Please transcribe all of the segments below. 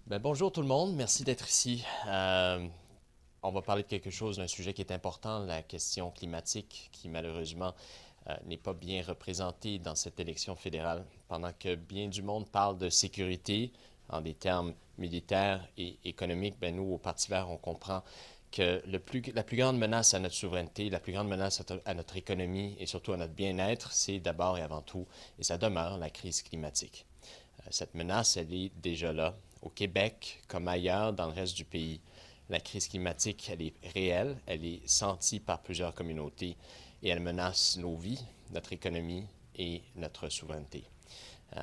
Bonjour tout le monde, merci d'être ici. On va parler de quelque chose, d'un sujet qui est important, la question climatique, qui malheureusement n'est pas bien représentée dans cette élection fédérale. Pendant que bien du monde parle de sécurité en des termes militaires et économiques, nous, au Parti vert, on comprend que la plus grande menace à notre souveraineté, la plus grande menace à notre économie et surtout à notre bien-être, c'est d'abord et avant tout, et ça demeure, la crise climatique. Cette menace, elle est déjà là. Au Québec, comme ailleurs dans le reste du pays, la crise climatique, elle est réelle, elle est sentie par plusieurs communautés et elle menace nos vies, notre économie et notre souveraineté.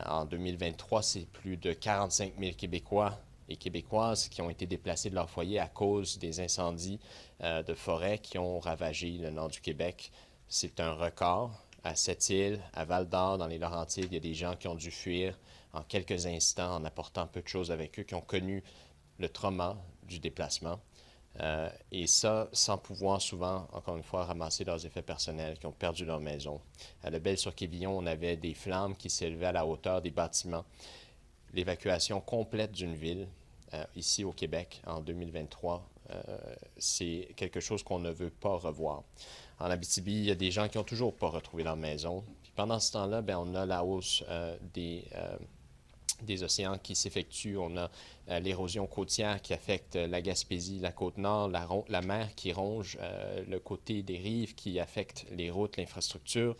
En 2023, c'est plus de 45 000 Québécois et Québécoises qui ont été déplacés de leur foyer à cause des incendies de forêt qui ont ravagé le nord du Québec. C'est un record. À Sept-Îles, à Val-d'Or, dans les Laurentides, il y a des gens qui ont dû fuir en quelques instants en apportant peu de choses avec eux, qui ont connu le trauma du déplacement. Et ça, sans pouvoir souvent, encore une fois, ramasser leurs effets personnels, qui ont perdu leur maison. À Lebel-sur-Quévillon, on avait des flammes qui s'élevaient à la hauteur des bâtiments. L'évacuation complète d'une ville, ici au Québec, en 2023, c'est quelque chose qu'on ne veut pas revoir. En Abitibi, il y a des gens qui n'ont toujours pas retrouvé leur maison. Puis pendant ce temps-là, on a la hausse des océans qui s'effectuent. On a l'érosion côtière qui affecte la Gaspésie, la Côte-Nord, la mer qui ronge le côté des rives, qui affecte les routes, l'infrastructure.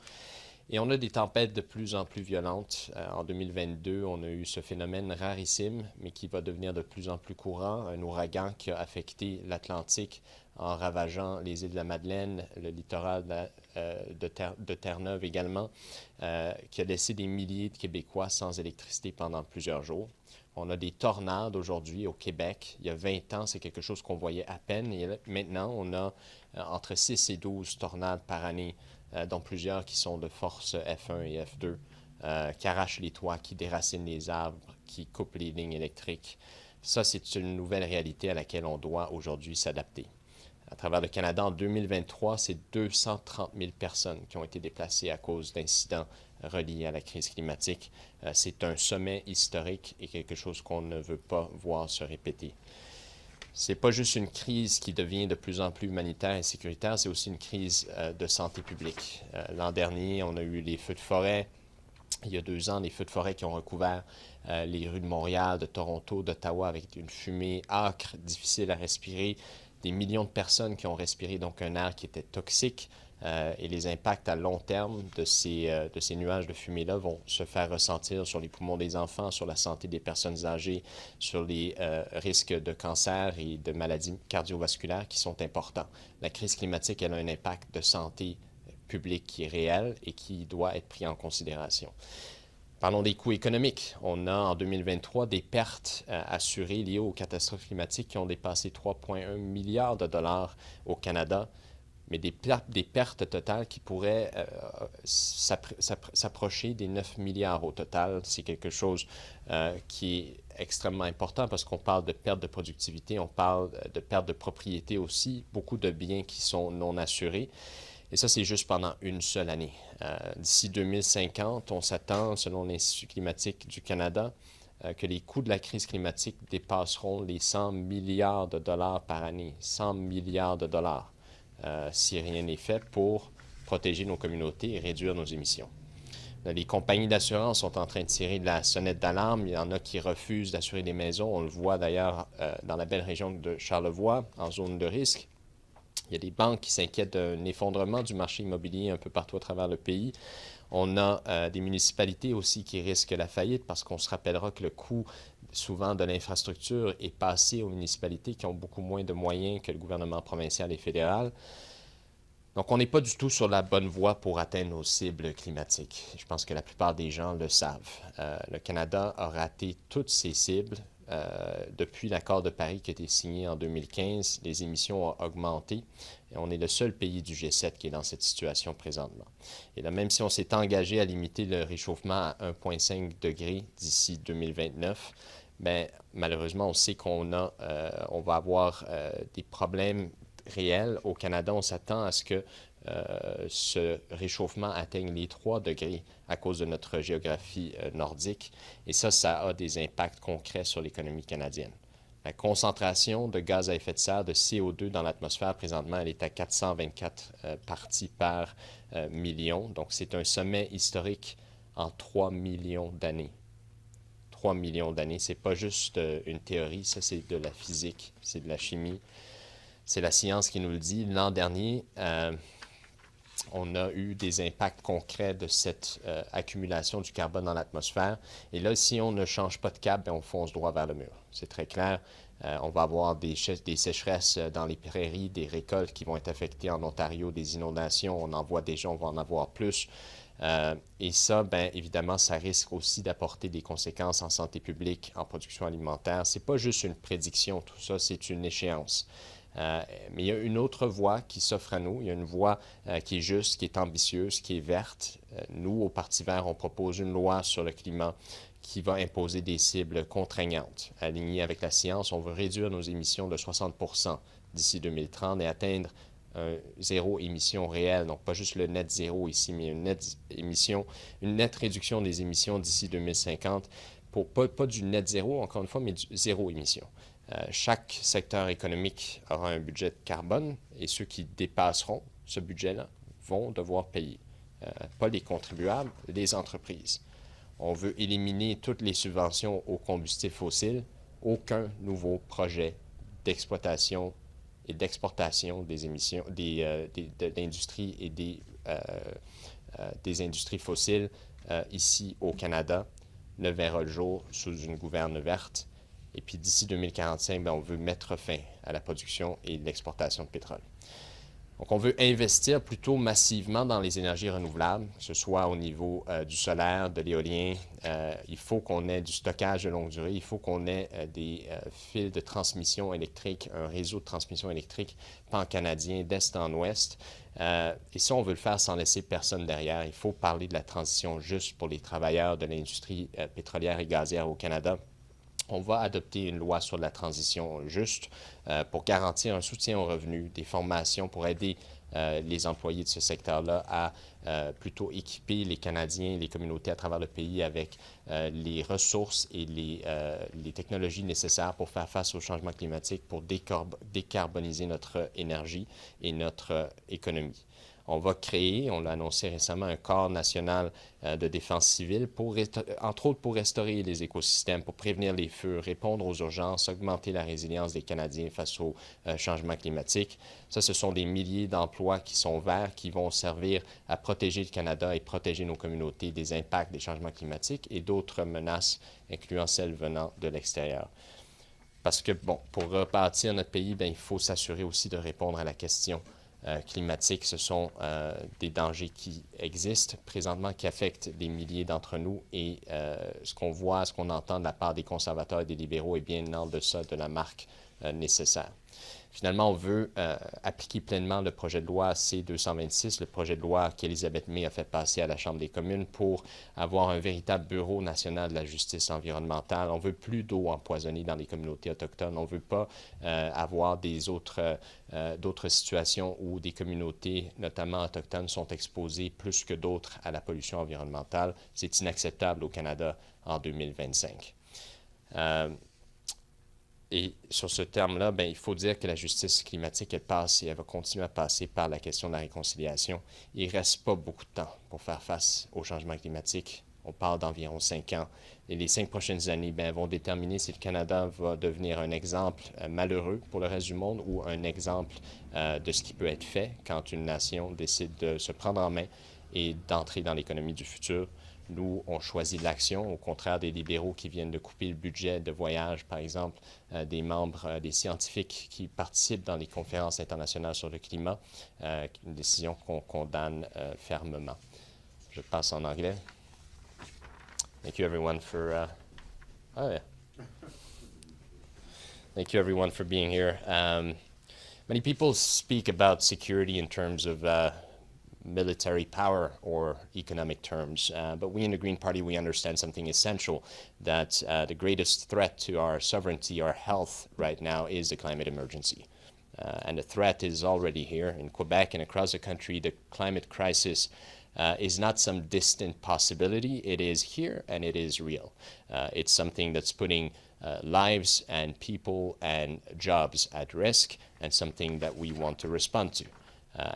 Et on a des tempêtes de plus en plus violentes. En 2022, on a eu ce phénomène rarissime, mais qui va devenir de plus en plus courant, un ouragan qui a affecté l'Atlantique en ravageant les îles de la Madeleine, le littoral de Terre-Neuve également, qui a laissé des milliers de Québécois sans électricité pendant plusieurs jours. On a des tornades aujourd'hui au Québec. Il y a 20 ans, c'est quelque chose qu'on voyait à peine. Et maintenant, on a entre 6 et 12 tornades par année, dont plusieurs qui sont de force F1 et F2, qui arrachent les toits, qui déracinent les arbres, qui coupent les lignes électriques. Ça, c'est une nouvelle réalité à laquelle on doit aujourd'hui s'adapter. À travers le Canada, en 2023, c'est 230 000 personnes qui ont été déplacées à cause d'incidents reliés à la crise climatique. C'est un sommet historique et quelque chose qu'on ne veut pas voir se répéter. C'est pas juste une crise qui devient de plus en plus humanitaire et sécuritaire, c'est aussi une crise de santé publique. L'an dernier, on a eu les feux de forêt. Il y a 2 ans, les feux de forêt qui ont recouvert les rues de Montréal, de Toronto, d'Ottawa avec une fumée âcre, difficile à respirer, des millions de personnes qui ont respiré donc un air qui était toxique, et les impacts à long terme de ces nuages de fumée-là vont se faire ressentir sur les poumons des enfants, sur la santé des personnes âgées, sur les risques de cancer et de maladies cardiovasculaires qui sont importants. La crise climatique, elle a un impact de santé publique qui est réel et qui doit être pris en considération. Parlons des coûts économiques. On a en 2023 des pertes assurées liées aux catastrophes climatiques qui ont dépassé 3,1 milliards de dollars au Canada, mais des pertes totales qui pourraient s'approcher des 9 milliards au total. C'est quelque chose qui est extrêmement important parce qu'on parle de perte de productivité, on parle de perte de propriété aussi, beaucoup de biens qui sont non assurés. Et ça, c'est juste pendant une seule année. D'ici 2050, on s'attend, selon l'Institut climatique du Canada, que les coûts de la crise climatique dépasseront les 100 milliards de dollars par année. 100 milliards de dollars, si rien n'est fait pour protéger nos communautés et réduire nos émissions. Les compagnies d'assurance sont en train de tirer de la sonnette d'alarme. Il y en a qui refusent d'assurer des maisons. On le voit d'ailleurs dans la belle région de Charlevoix, en zone de risque. Il y a des banques qui s'inquiètent d'un effondrement du marché immobilier un peu partout à travers le pays. On a des municipalités aussi qui risquent la faillite parce qu'on se rappellera que le coût souvent de l'infrastructure est passé aux municipalités qui ont beaucoup moins de moyens que le gouvernement provincial et fédéral. Donc, on n'est pas du tout sur la bonne voie pour atteindre nos cibles climatiques. Je pense que la plupart des gens le savent. Le Canada a raté toutes ses cibles. Depuis l'accord de Paris qui a été signé en 2015, les émissions ont augmenté et on est le seul pays du G7 qui est dans cette situation présentement. Et là, même si on s'est engagé à limiter le réchauffement à 1,5 degré d'ici 2029, malheureusement, on sait on va avoir des problèmes réels. Au Canada, on s'attend à ce que ce réchauffement atteigne les 3 degrés à cause de notre géographie nordique. Et ça a des impacts concrets sur l'économie canadienne. La concentration de gaz à effet de serre, de CO2 dans l'atmosphère, présentement, elle est à 424 parties par million. Donc, c'est un sommet historique en 3 millions d'années. 3 millions d'années, c'est pas juste une théorie, ça c'est de la physique, c'est de la chimie, c'est la science qui nous le dit. L'an dernier, on a eu des impacts concrets de cette accumulation du carbone dans l'atmosphère. Et là, si on ne change pas de cap, on fonce droit vers le mur. C'est très clair. On va avoir des sécheresses dans les prairies, des récoltes qui vont être affectées en Ontario, des inondations. On en voit déjà, on va en avoir plus. Et ça, bien évidemment, ça risque aussi d'apporter des conséquences en santé publique, en production alimentaire. C'est pas juste une prédiction, tout ça, c'est une échéance. Mais il y a une autre voie qui s'offre à nous. Il y a une voie qui est juste, qui est ambitieuse, qui est verte. Nous, au Parti vert, on propose une loi sur le climat qui va imposer des cibles contraignantes. Alignées avec la science, on veut réduire nos émissions de 60% d'ici 2030 et atteindre un zéro émission réelle. Donc, pas juste le net zéro ici, mais une nette réduction des émissions d'ici 2050. Pas du net zéro, encore une fois, mais du zéro émission. Chaque secteur économique aura un budget de carbone et ceux qui dépasseront ce budget-là vont devoir payer. Pas les contribuables, les entreprises. On veut éliminer toutes les subventions aux combustibles fossiles. Aucun nouveau projet d'exploitation et d'exportation des émissions de l'industrie et des industries fossiles ici au Canada ne verra le jour sous une gouverne verte. Et puis d'ici 2045, bien, on veut mettre fin à la production et l'exportation de pétrole. Donc, on veut investir plutôt massivement dans les énergies renouvelables, que ce soit au niveau du solaire, de l'éolien. Il faut qu'on ait du stockage de longue durée. Il faut qu'on ait des fils de transmission électrique, un réseau de transmission électrique pan-canadien d'est en ouest. Et ça, on veut le faire sans laisser personne derrière. Il faut parler de la transition juste pour les travailleurs de l'industrie pétrolière et gazière au Canada. On va adopter une loi sur la transition juste pour garantir un soutien aux revenus, des formations pour aider les employés de ce secteur-là à plutôt équiper les Canadiens, les communautés à travers le pays avec les ressources et les technologies nécessaires pour faire face au changement climatique, pour décarboniser notre énergie et notre économie. On va créer, on l'a annoncé récemment, un corps national de défense civile, entre autres pour restaurer les écosystèmes, pour prévenir les feux, répondre aux urgences, augmenter la résilience des Canadiens face au changement climatique. Ça, ce sont des milliers d'emplois qui sont verts, qui vont servir à protéger le Canada et protéger nos communautés des impacts des changements climatiques et d'autres menaces, incluant celles venant de l'extérieur. Parce que, bon, pour rebâtir notre pays, bien, il faut s'assurer aussi de répondre à la question climatiques. Ce sont des dangers qui existent présentement, qui affectent des milliers d'entre nous et ce qu'on voit, ce qu'on entend de la part des conservateurs et des libéraux est bien en deçà de la marque nécessaire. Finalement, on veut appliquer pleinement le projet de loi C-226, le projet de loi qu'Elisabeth May a fait passer à la Chambre des communes pour avoir un véritable bureau national de la justice environnementale. On ne veut plus d'eau empoisonnée dans les communautés autochtones. On ne veut pas avoir d'autres situations où des communautés, notamment autochtones, sont exposées plus que d'autres à la pollution environnementale. C'est inacceptable au Canada en 2025. Et sur ce terme-là, bien, il faut dire que la justice climatique, elle passe et elle va continuer à passer par la question de la réconciliation. Il ne reste pas beaucoup de temps pour faire face au changement climatique. On parle d'environ 5 ans. Et les 5 prochaines années bien, vont déterminer si le Canada va devenir un exemple malheureux pour le reste du monde ou un exemple de ce qui peut être fait quand une nation décide de se prendre en main et d'entrer dans l'économie du futur. Nous, on choisit l'action, au contraire des libéraux qui viennent de couper le budget de voyage, par exemple, des membres, des scientifiques qui participent dans les conférences internationales sur le climat, une décision qu'on condamne fermement. Je passe en anglais. Thank you everyone for, Thank you everyone for being here. Many people speak about security in terms of military power or economic terms. But we in the Green Party, we understand something essential, that the greatest threat to our sovereignty, our health right now is the climate emergency. And the threat is already here in Quebec and across the country. The climate crisis is not some distant possibility. It is here and it is real. It's something that's putting lives and people and jobs at risk, and something that we want to respond to.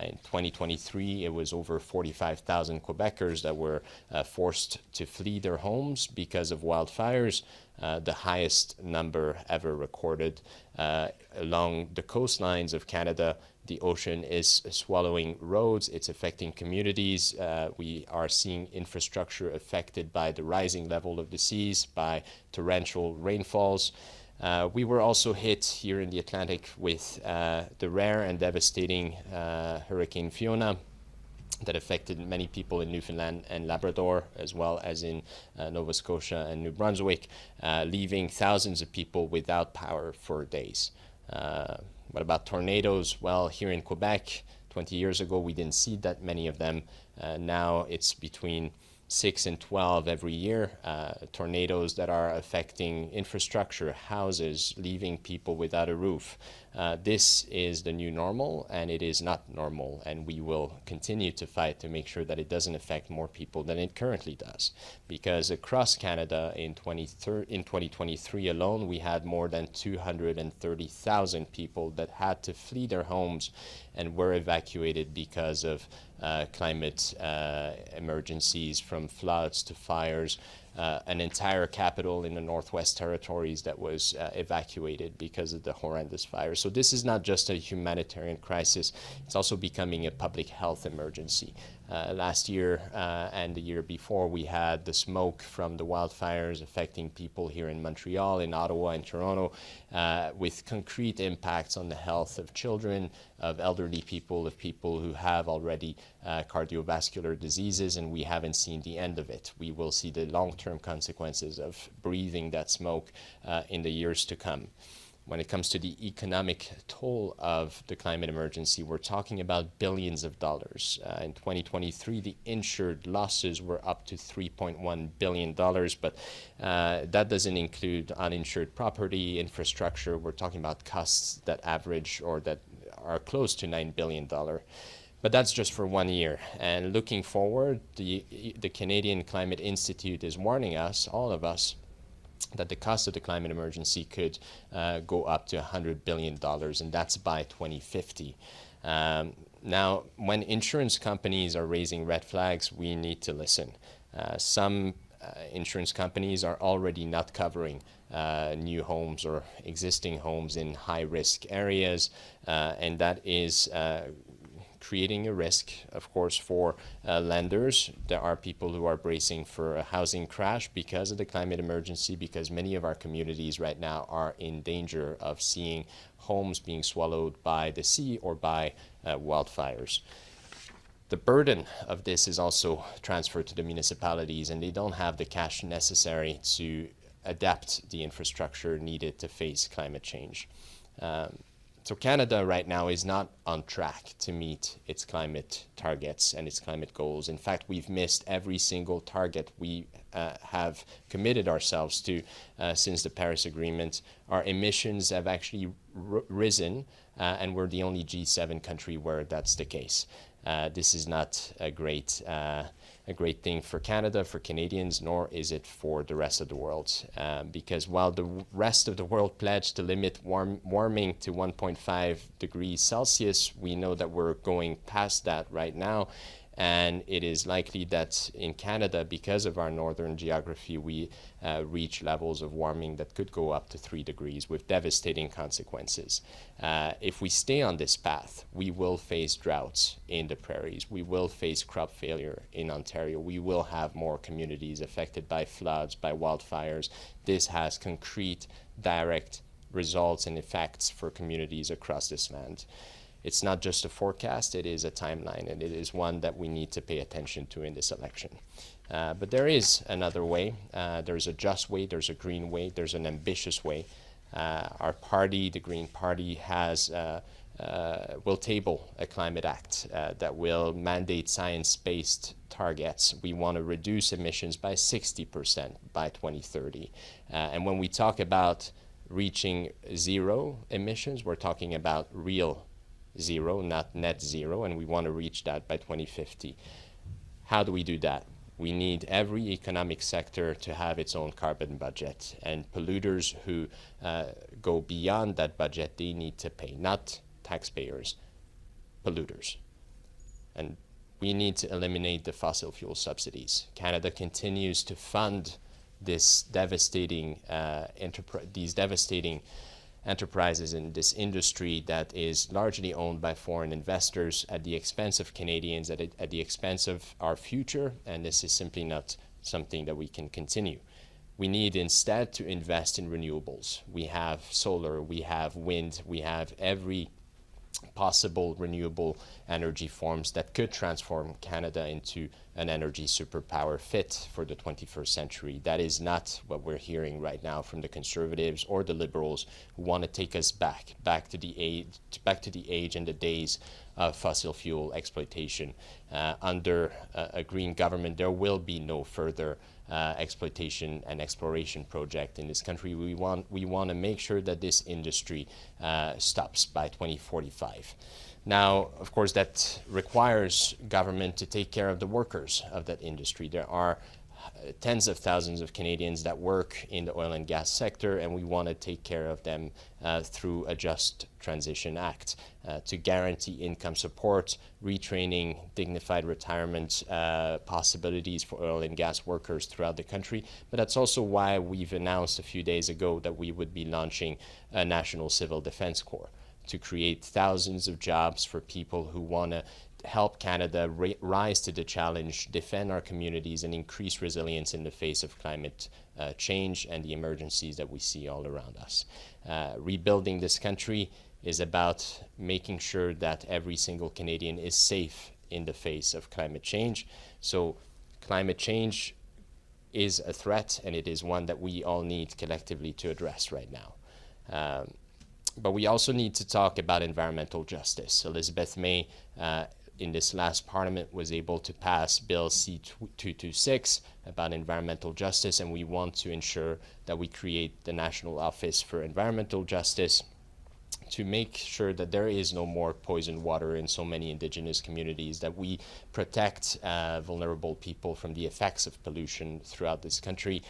In 2023, it was over 45,000 Quebecers that were forced to flee their homes because of wildfires, the highest number ever recorded. Along the coastlines of Canada, the ocean is swallowing roads, it's affecting communities. We are seeing infrastructure affected by the rising level of the seas, by torrential rainfalls. We were also hit here in the Atlantic with the rare and devastating Hurricane Fiona that affected many people in Newfoundland and Labrador, as well as in Nova Scotia and New Brunswick, leaving thousands of people without power for days. What about tornadoes? Well, here in Quebec, 20 years ago, we didn't see that many of them. Now it's between 6 and 12 every year, tornadoes that are affecting infrastructure, houses, leaving people without a roof. This is the new normal, and it is not normal, and we will continue to fight to make sure that it doesn't affect more people than it currently does. Because across Canada in 2023 alone, we had more than 230,000 people that had to flee their homes and were evacuated because of climate emergencies, from floods to fires. An entire capital in the Northwest Territories that was evacuated because of the horrendous fire. So this is not just a humanitarian crisis, it's also becoming a public health emergency. Last year and the year before, we had the smoke from the wildfires affecting people here in Montreal, in Ottawa, and Toronto, with concrete impacts on the health of children, of elderly people, of people who have already cardiovascular diseases, and we haven't seen the end of it. We will see the long-term consequences of breathing that smoke in the years to come. When it comes to the economic toll of the climate emergency, we're talking about billions of dollars. In 2023, the insured losses were up to $3.1 billion, but that doesn't include uninsured property, infrastructure. We're talking about costs that average or that are close to $9 billion. But that's just for 1 year. And looking forward, the Canadian Climate Institute is warning us, all of us, that the cost of the climate emergency could go up to $100 billion, and that's by 2050. Now, when insurance companies are raising red flags, we need to listen. Some insurance companies are already not covering new homes or existing homes in high-risk areas, and that is creating a risk, of course, for lenders. There are people who are bracing for a housing crash because of the climate emergency, because many of our communities right now are in danger of seeing homes being swallowed by the sea or by wildfires. The burden of this is also transferred to the municipalities, and they don't have the cash necessary to adapt the infrastructure needed to face climate change. So Canada right now is not on track to meet its climate targets and its climate goals. In fact, we've missed every single target we have committed ourselves to since the Paris Agreement. Our emissions have actually risen, and we're the only G7 country where that's the case. This is not a great thing for Canada, for Canadians, nor is it for the rest of the world. Because while the rest of the world pledged to limit warming to 1.5 degrees Celsius, we know that we're going past that right now. And it is likely that in Canada, because of our northern geography, we reach levels of warming that could go up to 3 degrees with devastating consequences. If we stay on this path, we will face droughts in the prairies. We will face crop failure in Ontario. We will have more communities affected by floods, by wildfires. This has concrete, direct results and effects for communities across this land. It's not just a forecast, it is a timeline, and it is one that we need to pay attention to in this election. But there is another way. There's a just way, there's a green way, there's an ambitious way. Our party, the Green Party, will table a climate act that will mandate science-based targets. We want to reduce emissions by 60% by 2030. And when we talk about reaching zero emissions. We're talking about real zero, not net zero, and we want to reach that by 2050. How do we do that? We need every economic sector to have its own carbon budget, and polluters who go beyond that budget, they need to pay, not taxpayers, polluters. And we need to eliminate the fossil fuel subsidies. Canada continues to fund this devastating these devastating enterprises in this industry that is largely owned by foreign investors at the expense of Canadians, at the expense of our future, and this is simply not something that we can continue. We need instead to invest in renewables. We have solar, we have wind, we have every possible renewable energy forms that could transform Canada into an energy superpower fit for the 21st century. That is not what we're hearing right now from the Conservatives or the Liberals, who want to take us back to the age and the days of fossil fuel exploitation. Under a green government, there will be no further exploitation and exploration project in this country. We want to make sure that this industry stops by 2045. Now, of course, that requires government to take care of the workers of that industry. There are tens of thousands of Canadians that work in the oil and gas sector, and we want to take care of them through a Just Transition Act to guarantee income support, retraining, dignified retirement possibilities for oil and gas workers throughout the country. But that's also why we've announced a few days ago that we would be launching a National Civil Defense Corps to create thousands of jobs for people who want to help Canada rise to the challenge, defend our communities, and increase resilience in the face of climate change and the emergencies that we see all around us. Rebuilding this country is about making sure that every single Canadian is safe in the face of climate change. So climate change is a threat, and it is one that we all need collectively to address right now. But we also need to talk about environmental justice. Elizabeth May, in this last parliament, was able to pass Bill C-226 about environmental justice, and we want to ensure that we create the National Office for Environmental Justice to make sure that there is no more poisoned water in so many Indigenous communities, that we protect vulnerable people from the effects of pollution throughout this country.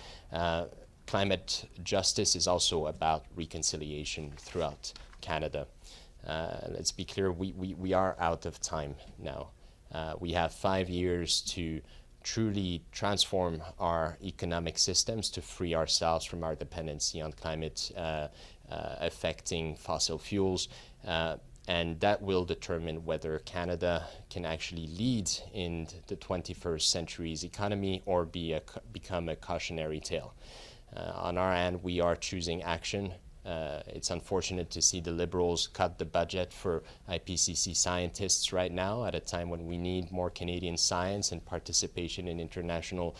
Climate justice is also about reconciliation throughout Canada. Let's be clear, we are out of time now. We have 5 years to truly transform our economic systems to free ourselves from our dependency on climate affecting fossil fuels. And that will determine whether Canada can actually lead in the 21st century's economy or become a cautionary tale. On our end, we are choosing action. It's unfortunate to see the Liberals cut the budget for IPCC scientists right now at a time when we need more Canadian science and participation in international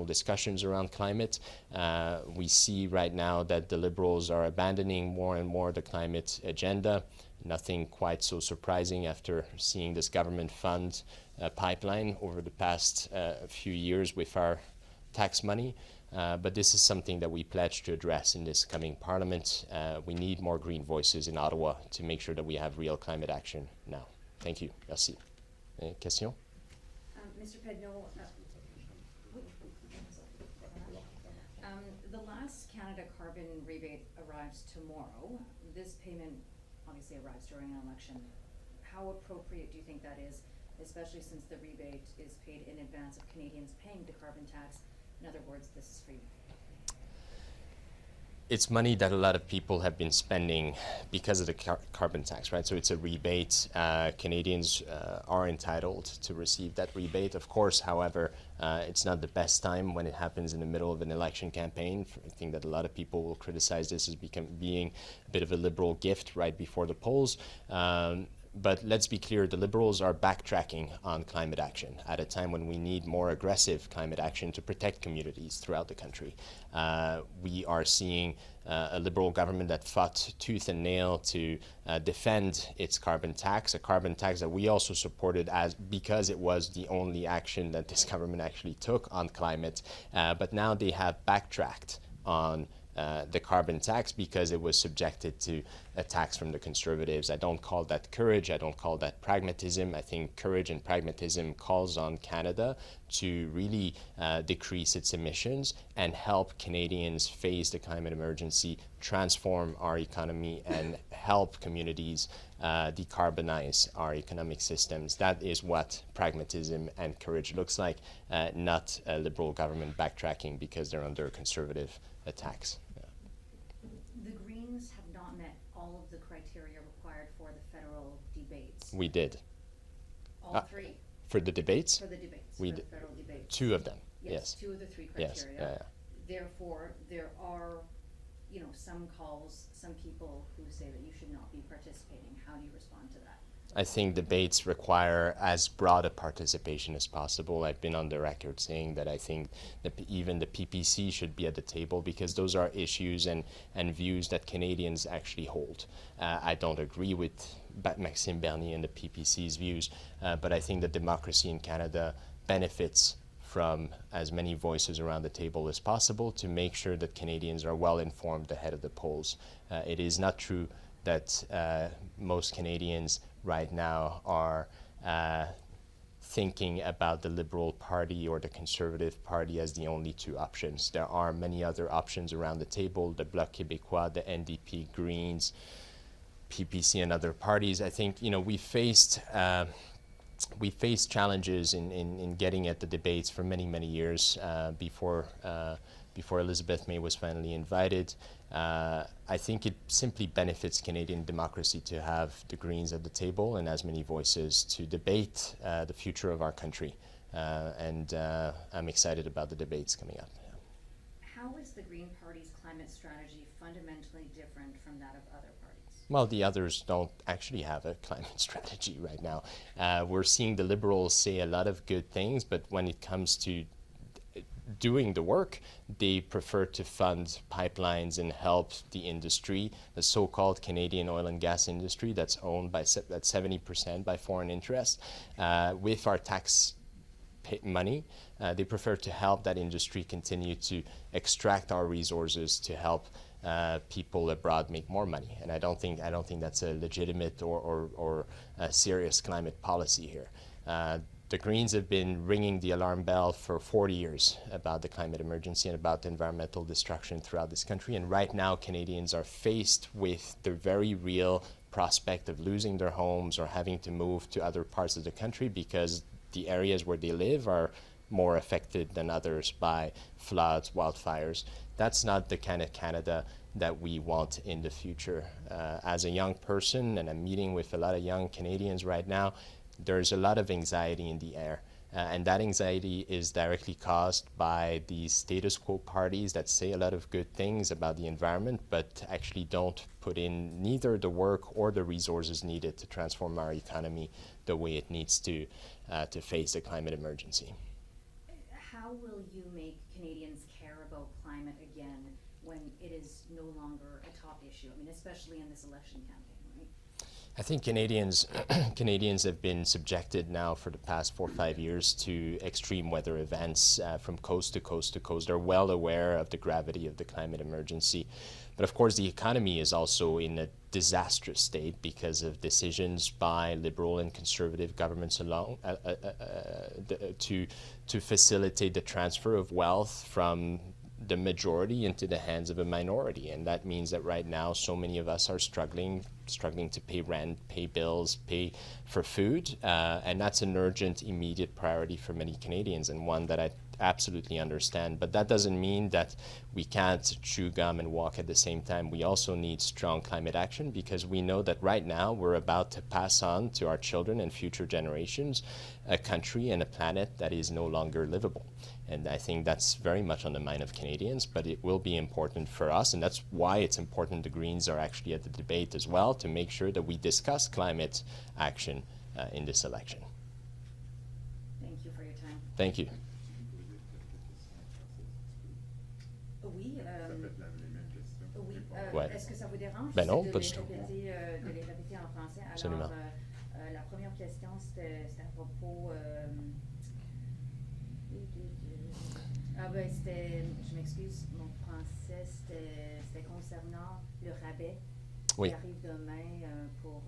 discussions around climate. We see right now that the Liberals are abandoning more and more the climate agenda. Nothing quite so surprising after seeing this government fund a pipeline over the past few years with our tax money. But this is something that we pledge to address in this coming parliament. We need more green voices in Ottawa to make sure that we have real climate action now. Thank you. Merci. Question? Mr. Pedneault, the last Canada carbon rebate arrives tomorrow. This payment obviously arrives during an election. How appropriate do you think that is, especially since the rebate is paid in advance of Canadians paying the carbon tax? In other words, this is free. It's money that a lot of people have been spending because of the carbon tax, right? So it's a rebate. Canadians are entitled to receive that rebate. Of course, however, it's not the best time when it happens in the middle of an election campaign. I think that a lot of people will criticize this as being a bit of a Liberal gift right before the polls. But let's be clear, the Liberals are backtracking on climate action at a time when we need more aggressive climate action to protect communities throughout the country. We are seeing a Liberal government that fought tooth and nail to defend its carbon tax, a carbon tax that we also supported because it was the only action that this government actually took on climate. But now they have backtracked on the carbon tax because it was subjected to attacks from the Conservatives. I don't call that courage. I don't call that pragmatism. I think courage and pragmatism calls on Canada to really decrease its emissions and help Canadians face the climate emergency, transform our economy, and help communities decarbonize our economic systems. That is what pragmatism and courage looks like, not a Liberal government backtracking because they're under Conservative attacks. The Greens have not met all of the criteria required for the federal debates. We did. All three? For the debates? For the debates, we for the did. federal debates. Two of them, yes. 2 of the 3 criteria. Yes. Therefore, there are, some calls, some people who say that you should not be participating. How do you respond to that? I think debates require as broad a participation as possible. I've been on the record saying that I think that even the PPC should be at the table because those are issues and views that Canadians actually hold. I don't agree with Maxime Bernier and the PPC's views, but I think that democracy in Canada benefits from as many voices around the table as possible to make sure that Canadians are well informed ahead of the polls. It is not true that most Canadians right now are thinking about the Liberal Party or the Conservative Party as the only two options. There are many other options around the table, the Bloc Québécois, the NDP, Greens, PPC and other parties. I think, we faced challenges in getting at the debates for many, many years before Elizabeth May was finally invited. I think it simply benefits Canadian democracy to have the Greens at the table and as many voices to debate the future of our country. And I'm excited about the debates coming up. How is the Green Party's climate strategy fundamentally different from that of other parties? Well, the others don't actually have a climate strategy right now. We're seeing the Liberals say a lot of good things, but when it comes to doing the work, they prefer to fund pipelines and help the industry, the so-called Canadian oil and gas industry that's owned by 70% by foreign interests. With our tax money, they prefer to help that industry continue to extract our resources to help people abroad make more money. And I don't think that's a legitimate or a serious climate policy here. The Greens have been ringing the alarm bell for 40 years about the climate emergency and about environmental destruction throughout this country. And right now, Canadians are faced with the very real prospect of losing their homes or having to move to other parts of the country because the areas where they live are more affected than others by floods, wildfires. That's not the kind of Canada that we want in the future. As a young person, and I'm meeting with a lot of young Canadians right now, there's a lot of anxiety in the air. And that anxiety is directly caused by these status quo parties that say a lot of good things about the environment, but actually don't put in neither the work or the resources needed to transform our economy the way it needs to face the climate emergency. How will you make Canadians care about climate again when it is no longer a top issue? I mean, especially in this election campaign, right? I think Canadians have been subjected now for the past 4 or 5 years to extreme weather events from coast to coast to coast. They're well aware of the gravity of the climate emergency. But of course, the economy is also in a disastrous state because of decisions by Liberal and Conservative governments alone to facilitate the transfer of wealth from the majority into the hands of a minority. And that means that right now so many of us are struggling to pay rent, pay bills, pay for food, and that's an urgent, immediate priority for many Canadians, and one that I absolutely understand. But that doesn't mean that we can't chew gum and walk at the same time. We also need strong climate action because we know that right now we're about to pass on to our children and future generations a country and a planet that is no longer livable. And I think that's very much on the mind of Canadians, but it will be important for us, and that's why it's important the Greens are actually at the debate as well, to make sure that we discuss climate action in this election. Thank you for your time. Thank you. Oui, Ouais. Est-ce que ça vous dérange Non, de pas du tout. de les répéter en français? Absolument. Alors, la première question, c'était à propos Ah ben, je m'excuse, mon français, c'était concernant le rabais Oui. qui arrive demain pour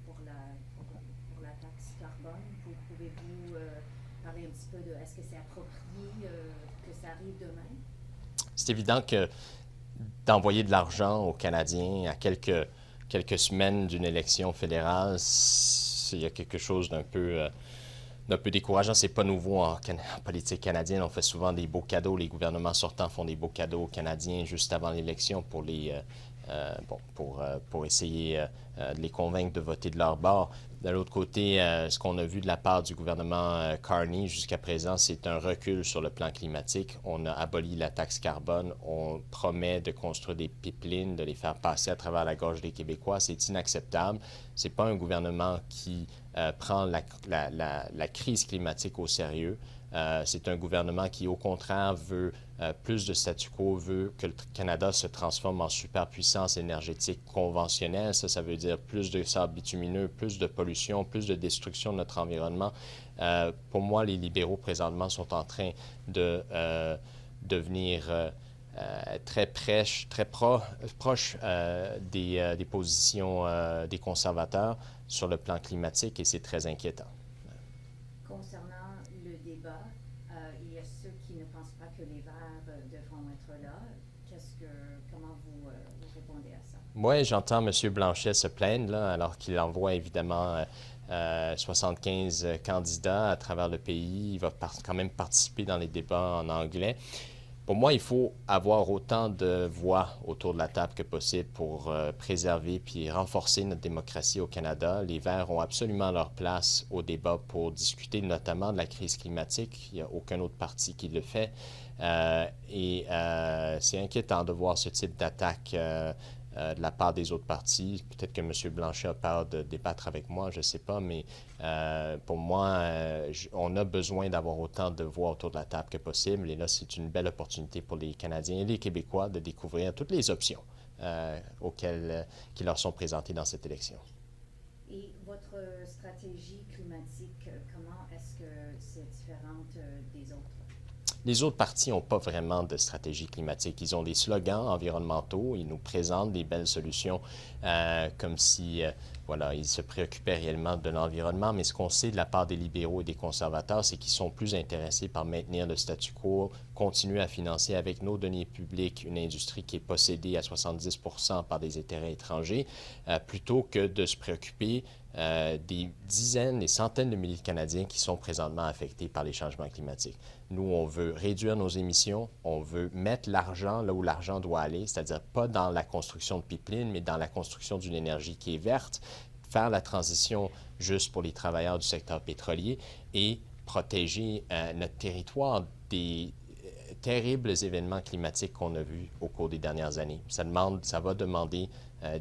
pour la taxe carbone. Pouvez-vous parler un petit peu de, est-ce que c'est approprié que ça arrive demain? C'est évident que d'envoyer de l'argent aux Canadiens à quelques semaines d'une élection fédérale, il y a quelque chose d'un peu décourageant. C'est pas nouveau en politique canadienne. On fait souvent des beaux cadeaux. Les gouvernements sortants font des beaux cadeaux aux Canadiens juste avant l'élection pour pour essayer de les convaincre de voter de leur bord. De l'autre côté, ce qu'on a vu de la part du gouvernement Carney jusqu'à présent, c'est un recul sur le plan climatique. On a aboli la taxe carbone. On promet de construire des pipelines, de les faire passer à travers la gorge des Québécois. C'est inacceptable. C'est pas un gouvernement qui prend la crise climatique au sérieux. C'est un gouvernement qui, au contraire, veut plus de statu quo, veut que le Canada se transforme en superpuissance énergétique conventionnelle. Ça veut dire plus de sable bitumineux, plus de pollution, plus de destruction de notre environnement. Pour moi, les libéraux, présentement, sont en train de devenir très proche des positions des conservateurs sur le plan climatique et c'est très inquiétant. Concernant le débat, il y a ceux qui ne pensent pas que les Verts devront être là. Comment vous répondez à ça? Moi, j'entends M. Blanchet se plaindre, là, alors qu'il envoie évidemment 75 candidats à travers le pays. Il va quand même participer dans les débats en anglais. Pour moi, il faut avoir autant de voix autour de la table que possible pour préserver puis renforcer notre démocratie au Canada. Les Verts ont absolument leur place au débat pour discuter notamment de la crise climatique. Il n'y a aucun autre parti qui le fait. C'est inquiétant de voir ce type d'attaque de la part des autres partis. Peut-être que M. Blanchet a peur de débattre avec moi, je ne sais pas, mais pour moi, on a besoin d'avoir autant de voix autour de la table que possible. Et là, c'est une belle opportunité pour les Canadiens et les Québécois de découvrir toutes les options qui leur sont présentées dans cette élection. Et votre stratégie climatique, comment est-ce que c'est différente des autres? Les autres partis n'ont pas vraiment de stratégie climatique. Ils ont des slogans environnementaux, ils nous présentent des belles solutions comme si ils se préoccupaient réellement de l'environnement. Mais ce qu'on sait de la part des libéraux et des conservateurs, c'est qu'ils sont plus intéressés par maintenir le statu quo, continuer à financer avec nos deniers publics une industrie qui est possédée à 70% par des intérêts étrangers, plutôt que de se préoccuper des dizaines, des centaines de milliers de Canadiens qui sont présentement affectés par les changements climatiques. Nous, on veut réduire nos émissions, on veut mettre l'argent là où l'argent doit aller, c'est-à-dire pas dans la construction de pipelines, mais dans la construction d'une énergie qui est verte, faire la transition juste pour les travailleurs du secteur pétrolier et protéger notre territoire des terribles événements climatiques qu'on a vus au cours des dernières années. Ça va demander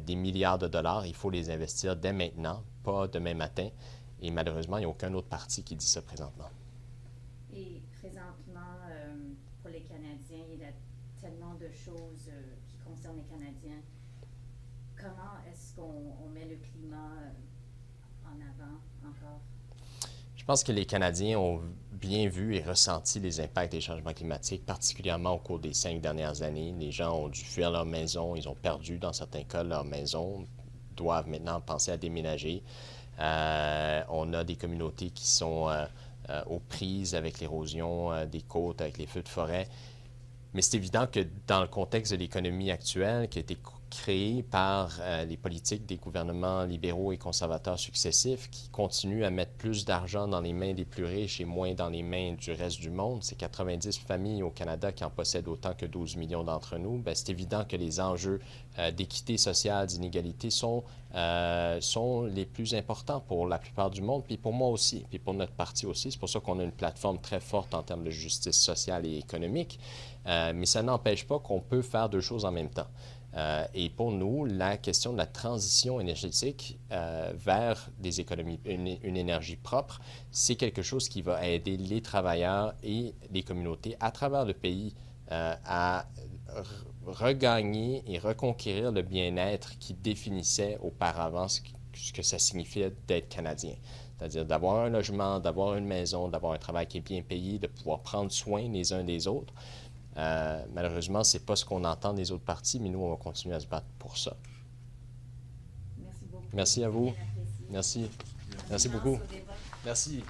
des milliards de dollars. Il faut les investir dès maintenant, pas demain matin. Et malheureusement, il n'y a aucun autre parti qui dit ça présentement. Et présentement, pour les Canadiens, il y a tellement de choses qui concernent les Canadiens. Comment est-ce qu'on met le climat en avant encore? Je pense que les Canadiens ont bien vu et ressenti les impacts des changements climatiques, particulièrement au cours des 5 dernières années. Les gens ont dû fuir leur maison, ils ont perdu dans certains cas leur maison, doivent maintenant penser à déménager. On a des communautés qui sont aux prises avec l'érosion des côtes, avec les feux de forêt. Mais c'est évident que dans le contexte de l'économie actuelle, qui a été créée par les politiques des gouvernements libéraux et conservateurs successifs, qui continuent à mettre plus d'argent dans les mains des plus riches et moins dans les mains du reste du monde, c'est 90 familles au Canada qui en possèdent autant que 12 millions d'entre nous, c'est évident que les enjeux d'équité sociale, d'inégalité sont les plus importants pour la plupart du monde, puis pour moi aussi, puis pour notre parti aussi. C'est pour ça qu'on a une plateforme très forte en termes de justice sociale et économique. Mais ça n'empêche pas qu'on peut faire deux choses en même temps. Et pour nous, la question de la transition énergétique vers des économies, une énergie propre, c'est quelque chose qui va aider les travailleurs et les communautés à travers le pays à regagner et reconquérir le bien-être qui définissait auparavant ce que ça signifiait d'être Canadien. c'est-à-dire d'avoir un logement, d'avoir une maison, d'avoir un travail qui est bien payé, de pouvoir prendre soin les uns des autres. Malheureusement, c'est pas ce qu'on entend des autres partis, mais nous, on va continuer à se battre pour ça. Merci beaucoup. Merci à vous. Bien apprécié. Merci. Bonne Merci chance beaucoup. au débat. Merci.